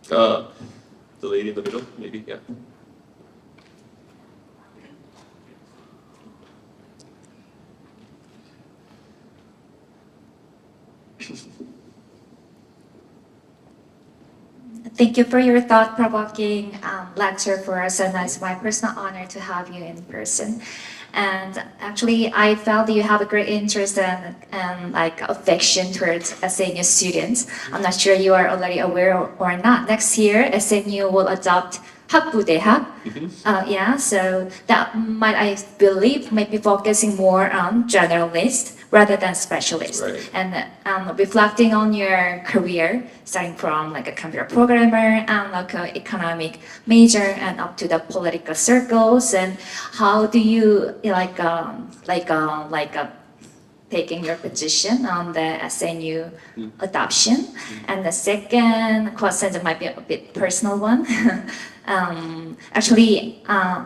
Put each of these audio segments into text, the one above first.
The lady in the middle, maybe, yeah. Thank you for your thought-provoking lecture for us, and it's my personal honor to have you in person. And actually, I felt that you have a great interest and like affection towards SNU students. I'm not sure you are already aware or not. Next year, SNU will adopt 학부대학. Yeah, so that might, I believe, might be focusing more on generalists rather than specialists. Right. And reflecting on your career, starting from like a computer programmer and like an economic major and up to the political circles, and how do you taking your position on the SNU adoption? And the second question that might be a bit personal one.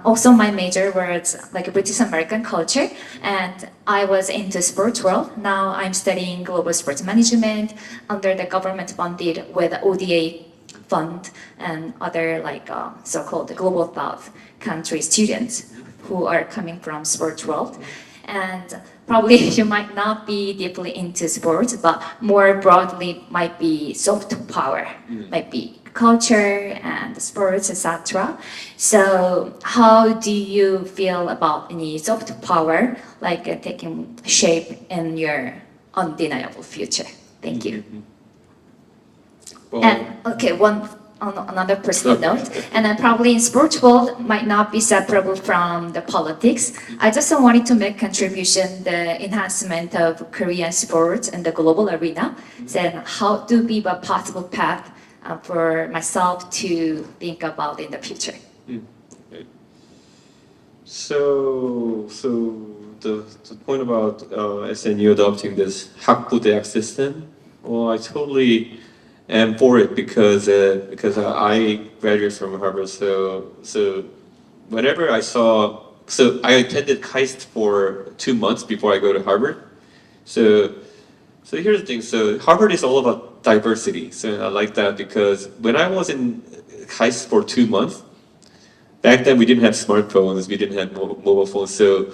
Also my major was like British American culture, and I was into sports world. Now I'm studying global sports management under the government funded with ODA fund and other like so-called global south country students who are coming from sports world. And probably you might not be deeply into sports, but more broadly might be soft power, might be culture and sports, etc. So how do you feel about any soft power like taking shape in your undeniable future? Thank you. Well, And okay, one on another personal Okay. note, and then probably in sports world might not be separable from the politics. I just wanted to make contribution the enhancement of Korean sports in the global arena. Then how to be a possible path for myself to think about in the future. okay. So the point about SNU adopting this 학부대학 system, well, I totally am for it because I graduated from Harvard. So whenever I saw, so I attended KAIST for 2 months before I go to Harvard. So here's the thing. So Harvard is all about diversity. So I like that because when I was in KAIST for 2 months, back then we didn't have smartphones, we didn't have mobile phones. So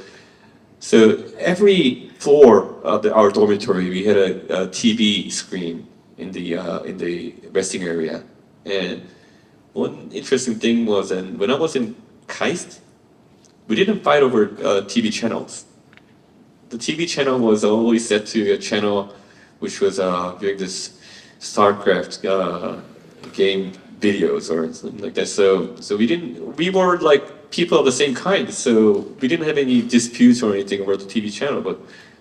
every floor of our dormitory, we had a TV screen in the resting area. And one interesting thing was, and when I was in KAIST, we didn't fight over TV channels. The TV channel was always set to a channel which was doing this StarCraft game videos or something like that. So we were like people of the same kind. So we didn't have any disputes or anything about the TV channel. But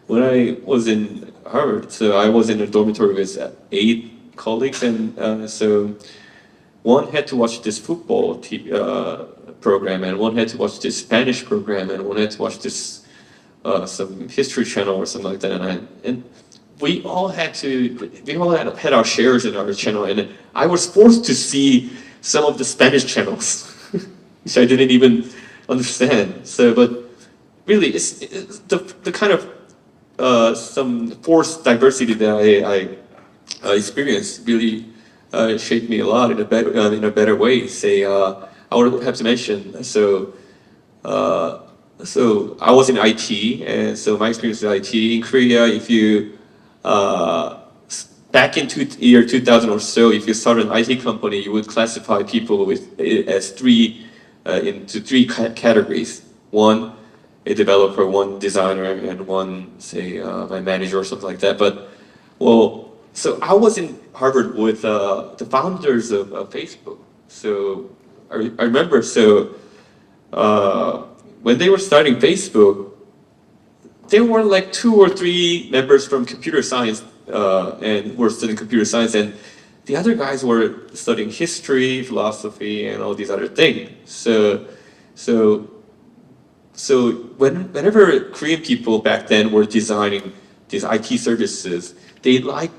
when I was in Harvard, so I was in a dormitory with 8 colleagues, and so one had to watch this football TV, program, and one had to watch this Spanish program, and one had to watch this some history channel or something like that. And we all had our shares in our channel, and I was forced to see some of the Spanish channels, which I didn't even understand. So, but really, it's the kind of some forced diversity that I experienced really shaped me a lot in a better way. Say, I would have to mention so I was in IT, and so my experience with IT in Korea, if you back in year 2000 or so, if you started an IT company, you would classify people as into three categories. One, a developer, one designer, and one, say, my manager or something like that. But so I was in Harvard with the founders of Facebook. So I remember, when they were starting Facebook, there were like 2 or 3 members from computer science and were studying computer science, and the other guys were studying history, philosophy, and all these other things. So whenever Korean people back then were designing these IT services, they like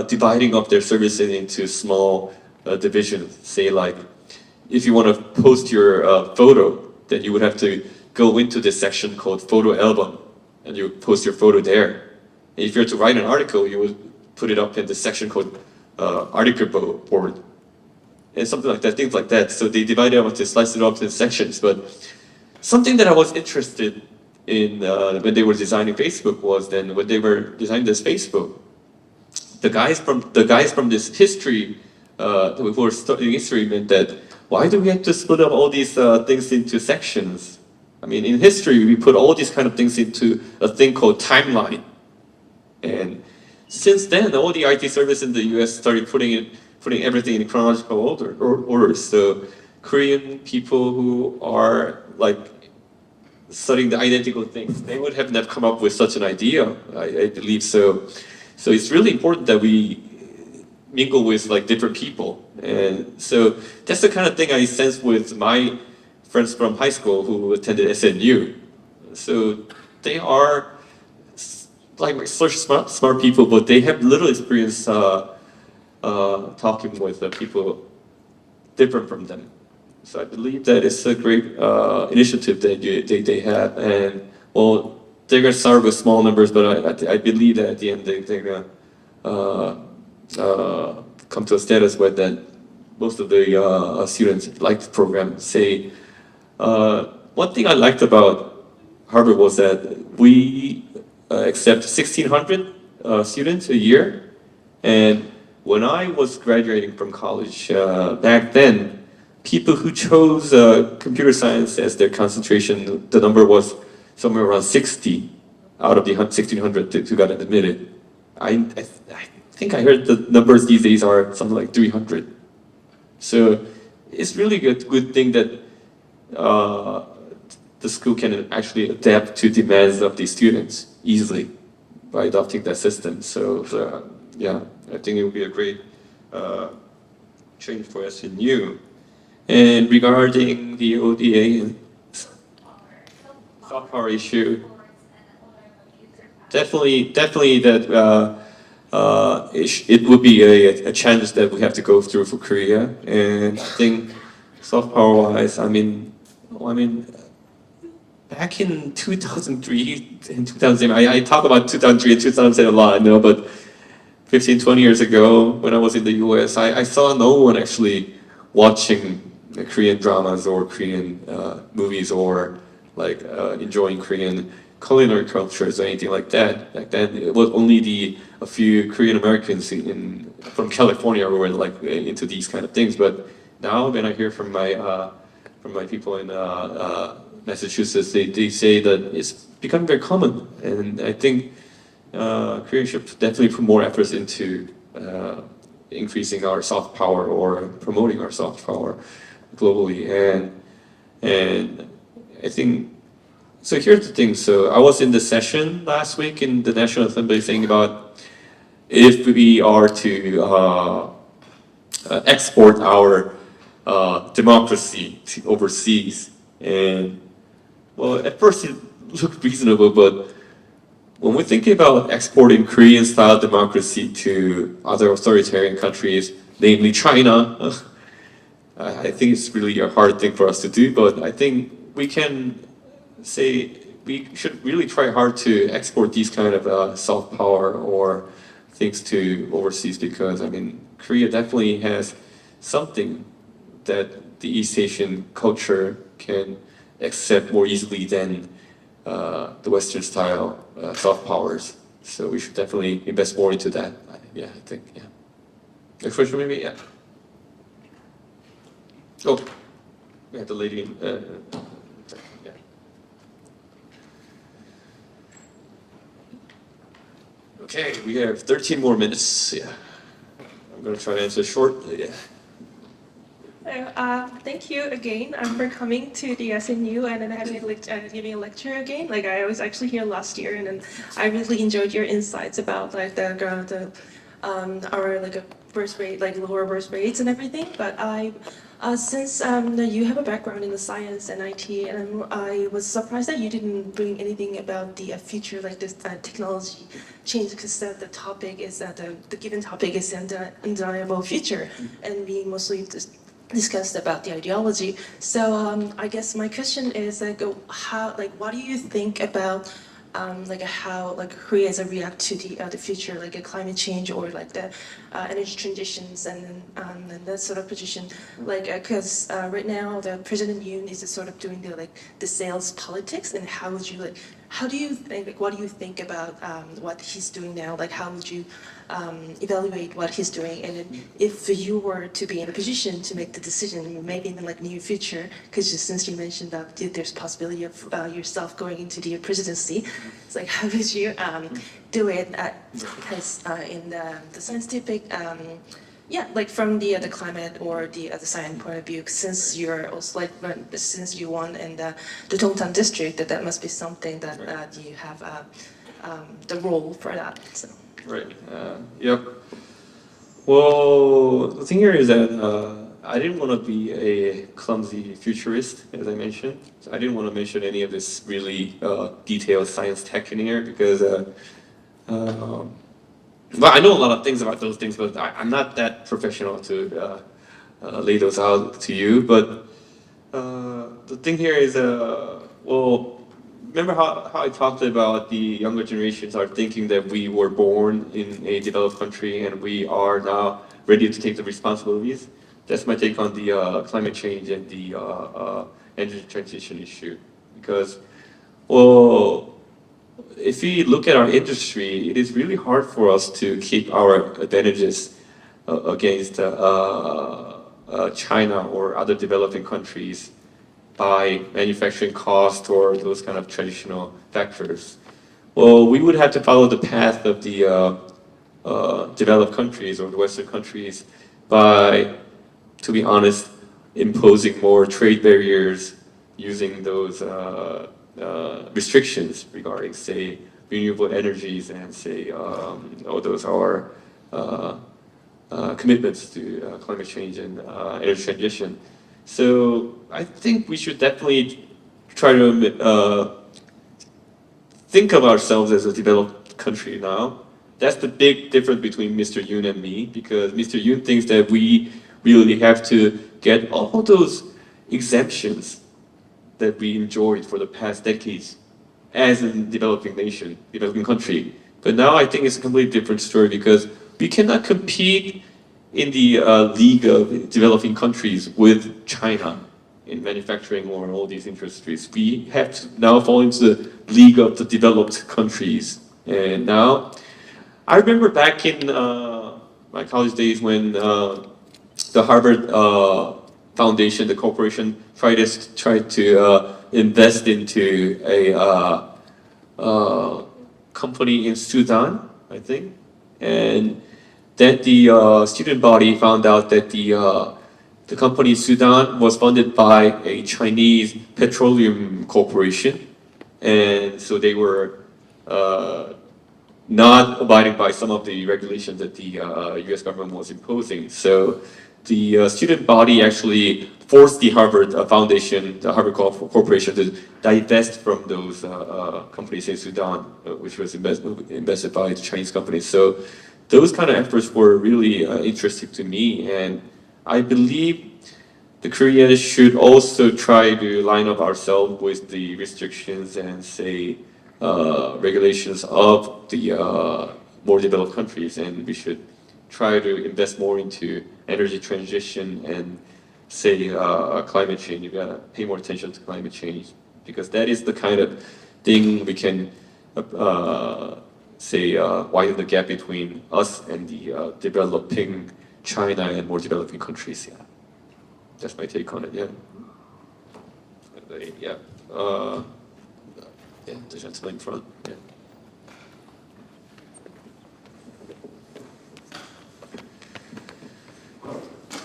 dividing up their services into small divisions. Say, like, if you want to post your photo, then you would have to go into this section called photo album, and you would post your photo there. And if you were to write an article, you would put it up in this section called article board. and something like that, things like that. So they divided up to slice it up into sections. But something that I was interested in when they were designing Facebook was then when they were designing this Facebook, the guys from this history who were studying history meant that why do we have to split up all these things into sections? I mean, in history we put all these kind of things into a thing called timeline, and since then all the IT services in the U.S. started putting everything in chronological order. So Korean people who are like studying the identical things, they would have never come up with such an idea, I believe. So it's really important that we mingle with like different people, and so that's the kind of thing I sense with my friends from high school who attended SNU. So they are like such smart people, but they have little experience talking with people different from them. So I believe that it's a great initiative that they have, and well, they're gonna start with small numbers, but I believe that at the end they're gonna come to a status where that most of the students like the program. Say one thing I liked about Harvard was that we accept 1,600 students a year, and when I was graduating from college back then, people who chose computer science as their concentration, the number was somewhere around 60 out of the 1,600 who got admitted. I think I heard the numbers these days are something like 300. So it's really a good thing that the school can actually adapt to demands of the students easily by adopting that system. So yeah, I think it would be a great change for SNU. And regarding the ODA and soft power issue, definitely that it would be a challenge that we have to go through for Korea. And I think soft power wise, I mean, back in 2003 and 2007, I talk about 2003 and 2007 a lot, I know, but 15, 20 years ago when I was in the US, I saw no one actually watching Korean dramas or Korean movies or like enjoying Korean culinary cultures or anything like that. Back then, it was only a few Korean Americans from California who were like into these kind of things. But now, when I hear from my people in Massachusetts, they say that it's become very common, and I think Korea should definitely put more efforts into increasing our soft power or promoting our soft power globally. And I think so. Here's the thing. So I was in the session last week in the National Assembly saying about if we are to export our democracy to overseas, and well, at first it looked reasonable, but when we're thinking about exporting Korean-style democracy to other authoritarian countries, namely China, I think it's really a hard thing for us to do, but I think we can say we should really try hard to export these kind of soft power or things to overseas, because I mean, Korea definitely has something that the East Asian culture can accept more easily than the Western style soft powers. So we should definitely invest more into that. Yeah, I think, yeah. Next question maybe, yeah. Oh, we have the lady in, yeah. Okay, we have 13 more minutes, yeah. I'm gonna try to answer shortly, yeah. So, thank you again for coming to the SNU and then giving a lecture again. Like I was actually here last year, and then I really enjoyed your insights about like our like birth rate, like lower birth rates and everything. But since you have a background in the science and IT, and I was surprised that you didn't bring anything about the future, like this technology change, because the topic is that the given topic is the undeniable future, and we mostly discussed about the ideology. So I guess my question is like, what do you think about like how like Korea is a react to the future, like a climate change or like the energy transitions, and then that sort of position, like because right now the President Yoon is sort of doing the sales politics, and how would you how do you think, what do you think about what he's doing now? Like how would you evaluate what he's doing, and then if you were to be in a position to make the decision, maybe in the near future, because since you mentioned that there's possibility of yourself going into the presidency, it's like how would you do it? Because in the scientific, yeah, like from the climate or the science point of view, since you're also like since you won in the Dongtan district, that must be something that you have the role for that. So. Right. Yep. Well, the thing here is that I didn't want to be a clumsy futurist, as I mentioned. So I didn't want to mention any of this really detailed science tech in here because, well, I know a lot of things about those things, but I'm not that professional to lay those out to you. But the thing here is, well, remember how I talked about the younger generations are thinking that we were born in a developed country and we are now ready to take the responsibilities? That's my take on the climate change and the energy transition issue. Because, well, if we look at our industry, it is really hard for us to keep our advantages against China or other developing countries by manufacturing cost or those kind of traditional factors. Well, we would have to follow the path of the developed countries or the Western countries by, to be honest, imposing more trade barriers, using those restrictions regarding, say, renewable energies and, say, all those are commitments to climate change and energy transition. So I think we should definitely try to think of ourselves as a developed country now. That's the big difference between Mr. Yoon and me, because Mr. Yoon thinks that we really have to get all those exemptions that we enjoyed for the past decades as a developing nation, developing country. But now I think it's a completely different story because we cannot compete in the league of developing countries with China in manufacturing or all these industries. We have to now fall into the league of the developed countries. And now, I remember back in my college days when the Harvard Foundation, the corporation, tried to invest into a company in Sudan, I think, and that the student body found out that the company in Sudan was funded by a Chinese petroleum corporation, and so they were not abiding by some of the regulations that the U.S. government was imposing. So the student body actually forced the Harvard Foundation, the Harvard Corporation, to divest from those companies in Sudan, which was invested by the Chinese companies. So those kind of efforts were really interesting to me, and I believe the Koreans should also try to line up ourselves with the restrictions and say regulations of the more developed countries, and we should try to invest more into energy transition and say climate change. You gotta pay more attention to climate change because that is the kind of thing we can widen the gap between us and the developing China and more developing countries. Yeah, that's my take on it. Yeah. Yeah. Yeah. The gentleman in front. Yeah.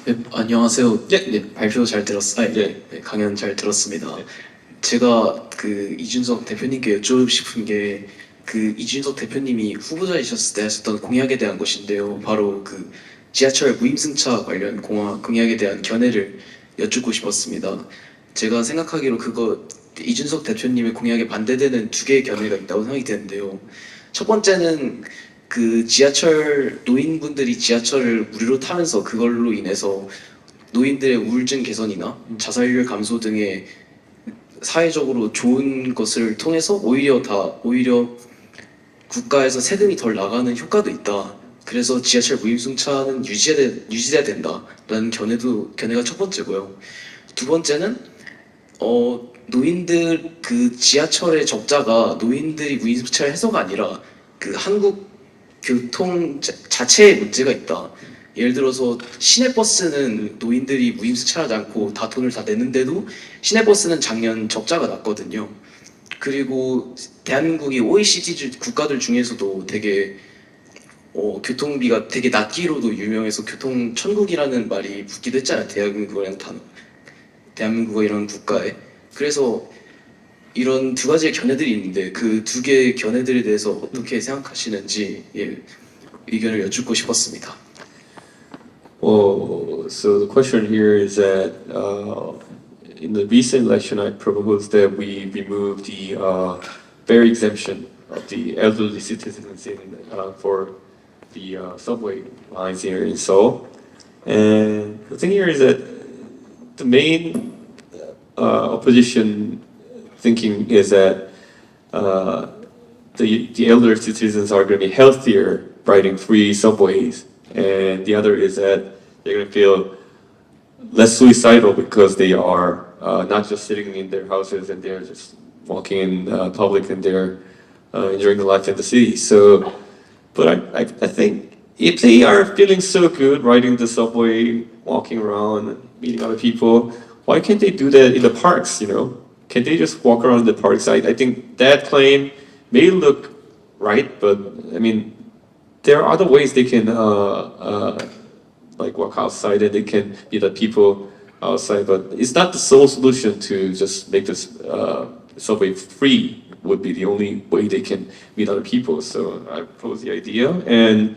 네, 안녕하세요. 예. 네, 발표 잘 들었어요. 예. 네, 강연 잘 들었습니다. 예. 제가 그 이준석 대표님께 여쭈고 싶은 게 그 이준석 대표님이 후보자이셨을 때 하셨던 공약에 대한 것인데요. 바로 그 지하철 무임승차 관련 공약에 대한 견해를 여쭙고 싶었습니다. 제가 생각하기로 그거 이준석 대표님의 공약에 반대되는 두 개의 견해가 있다고 생각이 되는데요. 첫 번째는 그 지하철 노인분들이 지하철을 무료로 타면서 그걸로 인해서 노인들의 우울증 개선이나 자살률 감소 등의 사회적으로 좋은 것을 통해서 오히려 국가에서 세금이 덜 나가는 효과도 있다. 그래서 지하철 무임승차는 유지돼야 된다라는 견해가 첫 번째고요. 두 번째는 노인들 그 지하철의 적자가 노인들이 무임승차를 해서가 아니라 그 한국 교통 자체에 문제가 있다. 예를 들어서 시내버스는 노인들이 무임승차하지 않고 다 돈을 다 내는데도 시내버스는 작년 적자가 났거든요. 그리고 대한민국이 OECD 국가들 중에서도 되게 교통비가 되게 낮기로도 유명해서 교통 천국이라는 말이 붙기도 했잖아요. 대한민국과 이런 국가에. 그래서 이런 두 가지의 견해들이 있는데 그 두 개의 견해들에 대해서 어떻게 생각하시는지 의견을 여쭙고 싶었습니다. Well, so the question here is that in the recent election, I proposed that we remove the fare exemption of the elderly citizens for the subway lines here in Seoul. And the thing here is that the main opposition thinking is that the elder citizens are going to be healthier riding free subways, and the other is that they're going to feel less suicidal because they are not just sitting in their houses and they're just walking in public and they're enjoying the life in the city. So, but I think if they are feeling so good riding the subway, walking around, meeting other people, why can't they do that in the parks, you know? Can they just walk around the parks? I think that claim may look right, but I mean, there are other ways they can like walk outside and they can meet the people outside, but it's not the sole solution to just make this subway free. Would be the only way they can meet other people. So I propose the idea, and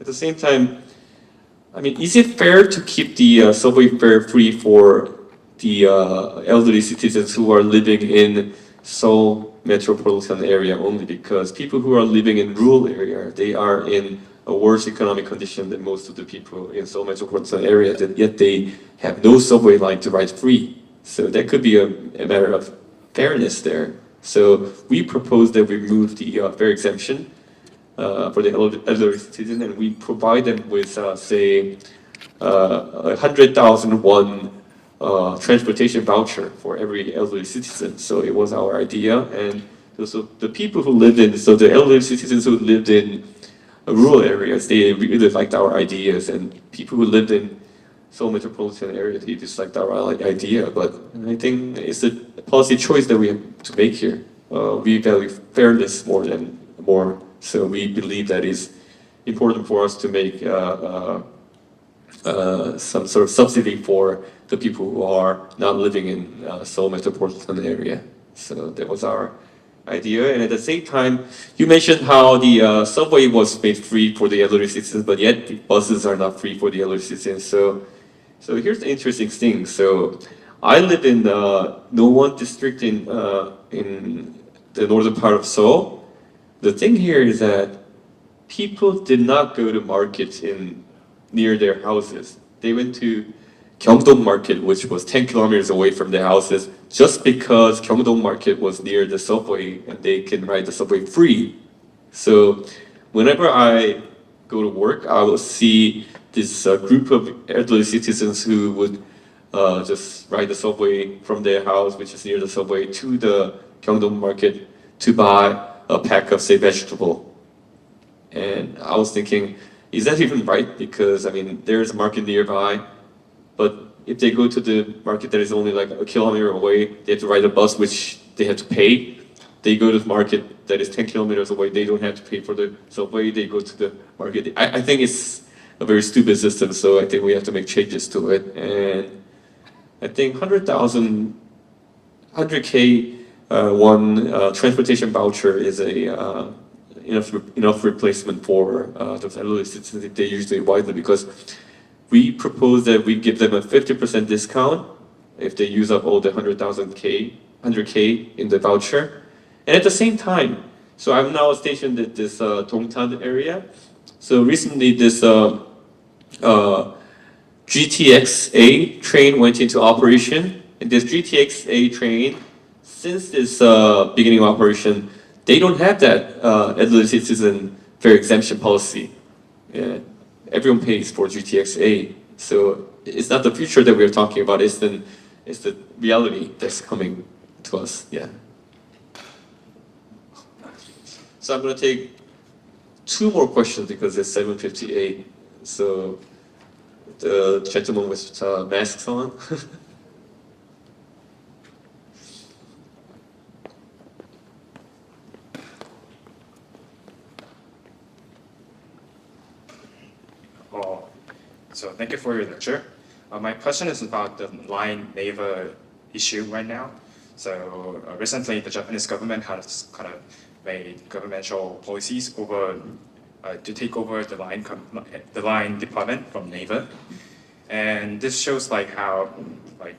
at the same time, I mean, is it fair to keep the subway fare free for the elderly citizens who are living in Seoul metropolitan area only? Because people who are living in rural area, they are in a worse economic condition than most of the people in Seoul metropolitan area, yet they have no subway line to ride free. So that could be a matter of fairness there. So we propose that we remove the fare exemption for the elderly citizen, and we provide them with, say, 100,000 won transportation voucher for every elderly citizen. So it was our idea, and so the people who lived in, so the elderly citizens who lived in rural areas, they really liked our ideas, and people who lived in Seoul metropolitan area, they disliked our idea. But I think it's a policy choice that we have to make here. We value fairness more, so we believe that it's important for us to make some sort of subsidy for the people who are not living in Seoul metropolitan area. So that was our idea. And at the same time, you mentioned how the subway was made free for the elderly citizens, but yet the buses are not free for the elderly citizens. So here's the interesting thing. So I live in Nowon district in the northern part of Seoul. The thing here is that people did not go to markets near their houses. They went to Gyeongdong Market, which was 10 kilometers away from their houses, just because Gyeongdong Market was near the subway and they can ride the subway free. So whenever I go to work, I will see this group of elderly citizens who would just ride the subway from their house, which is near the subway, to the Gyeongdong Market to buy a pack of, say, vegetable. And I was thinking, is that even right? Because, I mean, there's a market nearby, but if they go to the market that is only like a kilometer away, they have to ride a bus, which they have to pay. They go to the market that is 10 kilometers away, they don't have to pay for the subway, they go to the market. I think it's a very stupid system, so I think we have to make changes to it. And I think 100K one transportation voucher is a enough replacement for those elderly citizens if they use it widely, because we propose that we give them a 50% discount if they use up all the 100K in the voucher. And at the same time, so I'm now stationed at this Dongtan area. So recently this GTX-A train went into operation, and this GTX-A train since this beginning of operation, they don't have that elderly citizen fair exemption policy. Yeah. Everyone pays for GTX-A, so it's not the future that we're talking about. It's the reality that's coming to us. Yeah. So I'm gonna take 2 more questions because it's 7:58. So the gentleman with masks on. So thank you for your lecture. My question is about the line neighbor issue right now. So recently, the Japanese government has kind of made governmental policies over to take over the line department from neighbor, and this shows like how like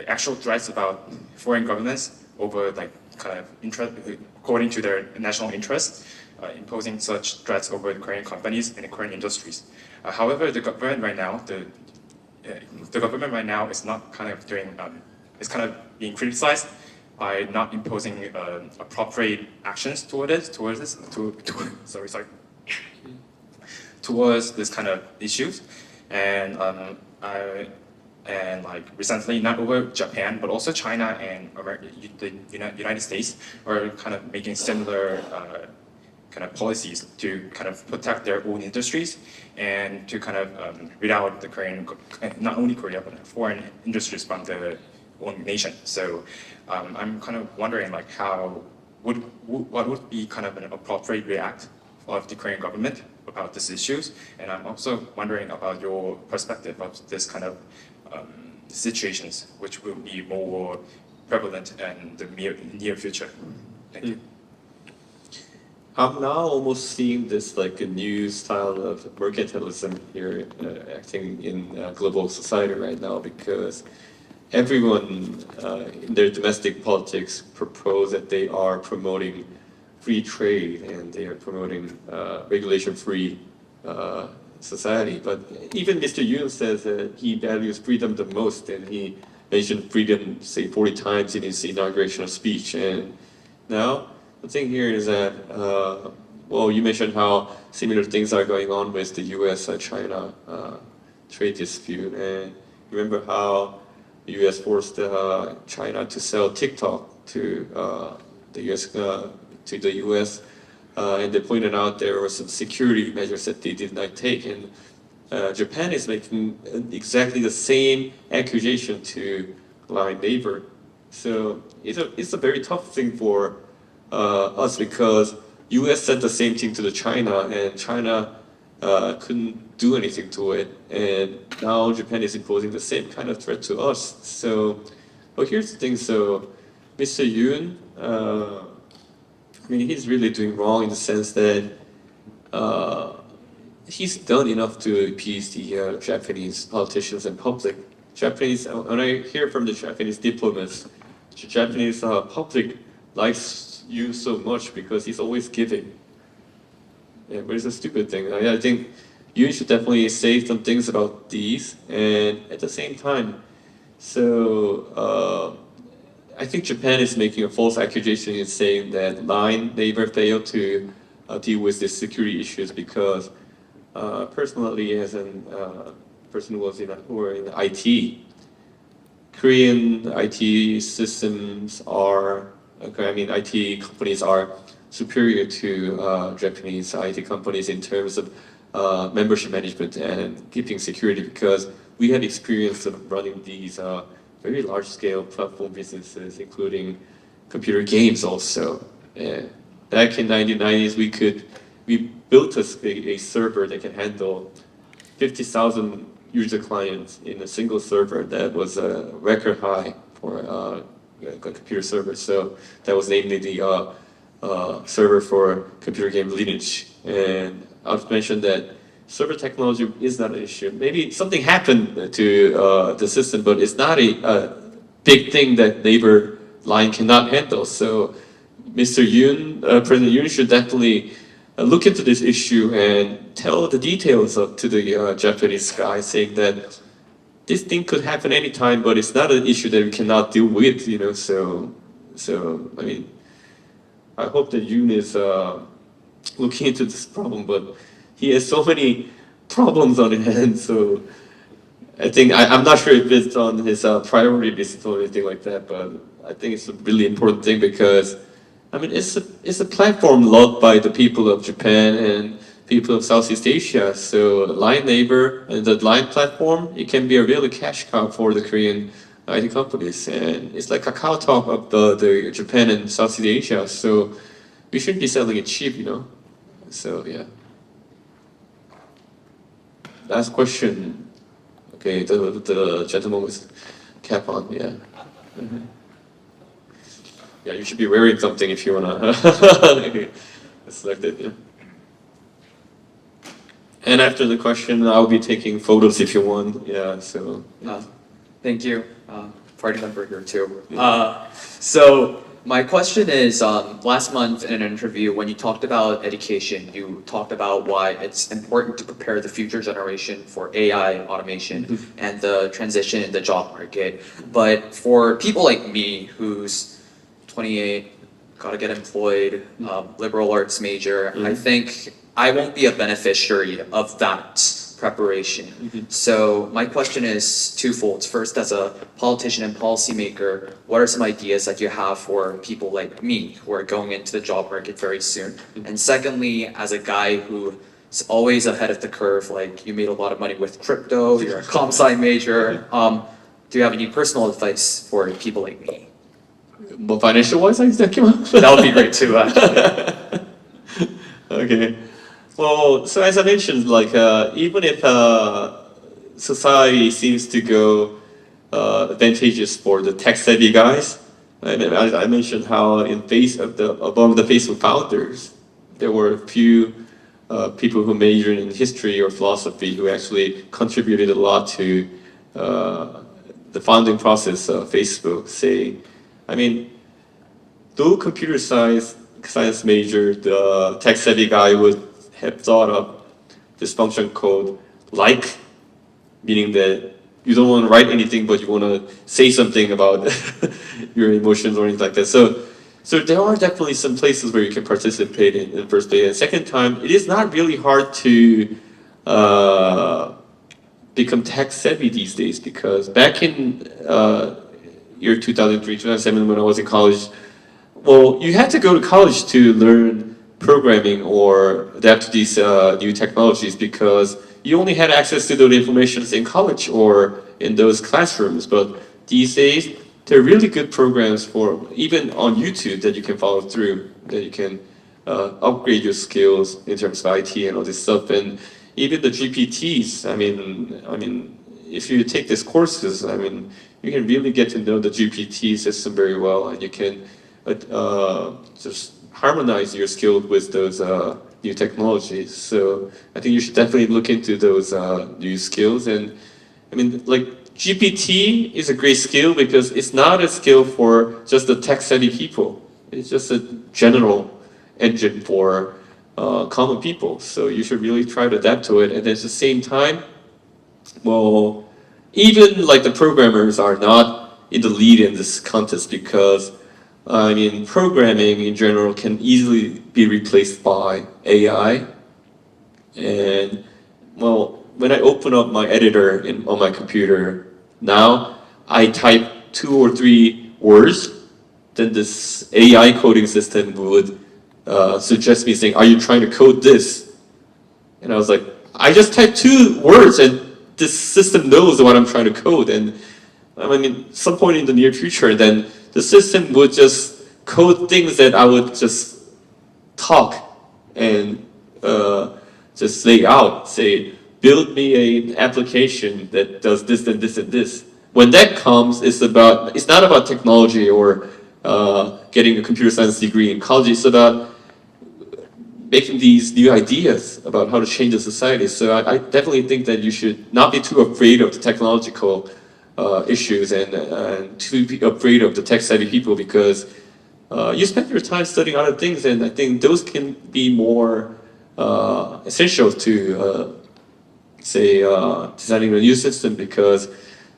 actual threats about foreign governments over like kind of interest according to their national interests, imposing such threats over the Korean companies and the Korean industries. However, the government right now, the government right now is not kind of doing, is kind of being criticized by not imposing appropriate actions towards this kind of issues, and like recently, not over Japan, but also China and the United States are kind of making similar kind of policies to kind of protect their own industries and to kind of rid out the Korean, not only Korea, but foreign industries from their own nation. So I'm kind of wondering like what would be kind of an appropriate react of the Korean government about these issues, and I'm also wondering about your perspective of this kind of situations which will be more prevalent in the near future. Thank you. I'm now almost seeing this like a new style of mercantilism here acting in global society right now, because everyone in their domestic politics propose that they are promoting free trade and they are promoting regulation-free society. But even Mr. Yoon says that he values freedom the most, and he mentioned freedom, say, 40 times in his inauguration speech. And now the thing here is that, well, you mentioned how similar things are going on with the U.S.-China trade dispute, and remember how the U.S. forced China to sell TikTok to the U.S. And they pointed out there were some security measures that they did not take, and Japan is making exactly the same accusation to line neighbor. So it's a very tough thing for us, because U.S. said the same thing to the China, and China couldn't do anything to it, and now Japan is imposing the same kind of threat to us. So, but here's the thing. So, Mr. Yoon, I mean, he's really doing wrong in the sense that he's done enough to appease the Japanese politicians and public. When I hear from the Japanese diplomats, the Japanese public likes you so much because he's always giving. Yeah, but it's a stupid thing. I think you should definitely say some things about these, and at the same time, so I think Japan is making a false accusation in saying that line neighbor failed to deal with these security issues, because personally, as a person who was in IT, Korean IT systems are, IT companies are superior to Japanese IT companies in terms of membership management and keeping security, because we have experience of running these very large-scale platform businesses, including computer games also. Back in 1990s, we built a server that can handle 50,000 user clients in a single server. That was a record high for a computer server. So that was namely the server for computer game Lineage. And I've mentioned that server technology is not an issue. Maybe something happened to the system, but it's not a big thing that neighbor line cannot handle. So Mr. Yoon, President Yoon should definitely look into this issue and tell the details to the Japanese guy, saying that this thing could happen anytime, but it's not an issue that we cannot deal with, you know. So I mean, I hope that Yoon is looking into this problem, but he has so many problems on his hands. So I think I'm not sure if it's on his priority list or anything like that, but I think it's a really important thing because I mean it's a platform loved by the people of Japan and people of Southeast Asia. So Line Neighbor and the Line platform, it can be a really cash cow for the Korean IT companies, and it's like Kakao Talk of the Japan and Southeast Asia. So we shouldn't be selling it cheap, you know. So yeah. Last question. Okay, the gentleman with cap on, yeah. Yeah, you should be wearing something if you wanna select it. Yeah. And after the question, I'll be taking photos if you want. Yeah, so. Thank you. Party member here too. So my question is, last month in an interview, when you talked about education, you talked about why it's important to prepare the future generation for AI automation and the transition in the job market. But for people like me, who's 28, gotta get employed, liberal arts major, I think I won't be a beneficiary of that preparation. So my question is twofold. First, as a politician and policymaker, what are some ideas that you have for people like me who are going into the job market very soon? And secondly, as a guy who is always ahead of the curve, like you made a lot of money with crypto, you're a comp sci major, do you have any personal advice for people like me? 뭐 financial wise, That would be great too, actually. Okay. Well, so as I mentioned, like even if society seems to go advantageous for the tech-savvy guys, I mentioned how among the Facebook founders, there were a few people who majored in history or philosophy who actually contributed a lot to the founding process of Facebook. Say, I mean, though computer science major, the tech-savvy guy would have thought of this function called like, meaning that you don't want to write anything, but you want to say something about your emotions or anything like that. So there are definitely some places where you can participate in the first place. And second time, it is not really hard to become tech savvy these days, because back in year 2003, 2007, when I was in college, well, you had to go to college to learn programming or adapt to these new technologies, because you only had access to those information in college or in those classrooms. But these days, there are really good programs for even on YouTube that you can follow through, that you can upgrade your skills in terms of IT and all this stuff. And even the GPTs, I mean, if you take these courses, I mean, you can really get to know the GPT system very well, and you can just harmonize your skills with those new technologies. So I think you should definitely look into those new skills. And I mean, like GPT is a great skill because it's not a skill for just the tech-savvy people. It's just a general engine for common people. So you should really try to adapt to it. And at the same time, well, even like the programmers are not in the lead in this contest, because I mean, programming in general can easily be replaced by AI. And well, when I open up my editor on my computer now, I type 2 or 3 words, then this AI coding system would suggest me saying, "Are you trying to code this?" And I was like, I just typed 2 words and this system knows what I'm trying to code. And I mean, some point in the near future, then the system would just code things that I would just talk and just lay out, say, build me an application that does this and this and this. When that comes, it's not about technology or getting a computer science degree in college. It's about making these new ideas about how to change the society. So I definitely think that you should not be too afraid of the technological issues and to be afraid of the tech-savvy people, because you spend your time studying other things, and I think those can be more essential to say designing a new system, because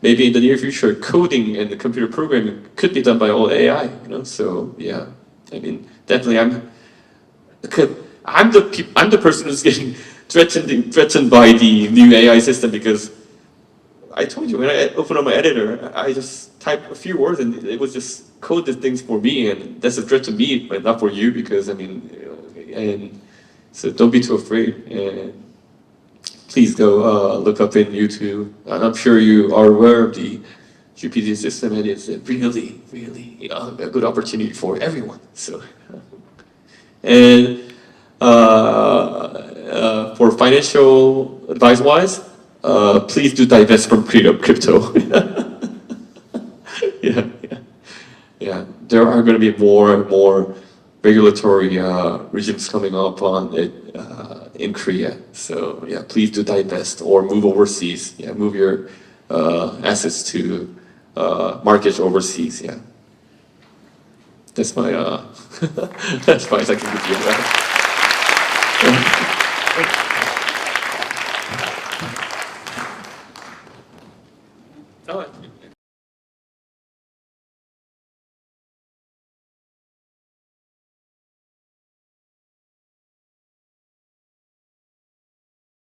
maybe in the near future, coding and the computer programming could be done by all AI. You know, so yeah, I mean, definitely, I'm the person who's getting threatened by the new AI system because I told you when I opened up my editor, I just type a few words and it would just code the things for me, and that's a threat to me, but not for you because I mean, and so don't be too afraid. And please go look up in YouTube. And I'm sure you are aware of the GPT system, and it's a really, really a good opportunity for everyone. So, and for financial advice wise, please do divest from crypto. Yeah. There are going to be more and more regulatory regimes coming up on it in Korea. So yeah, please do divest or move overseas. Yeah, move your assets to markets overseas. Yeah, that's my advice I can give you.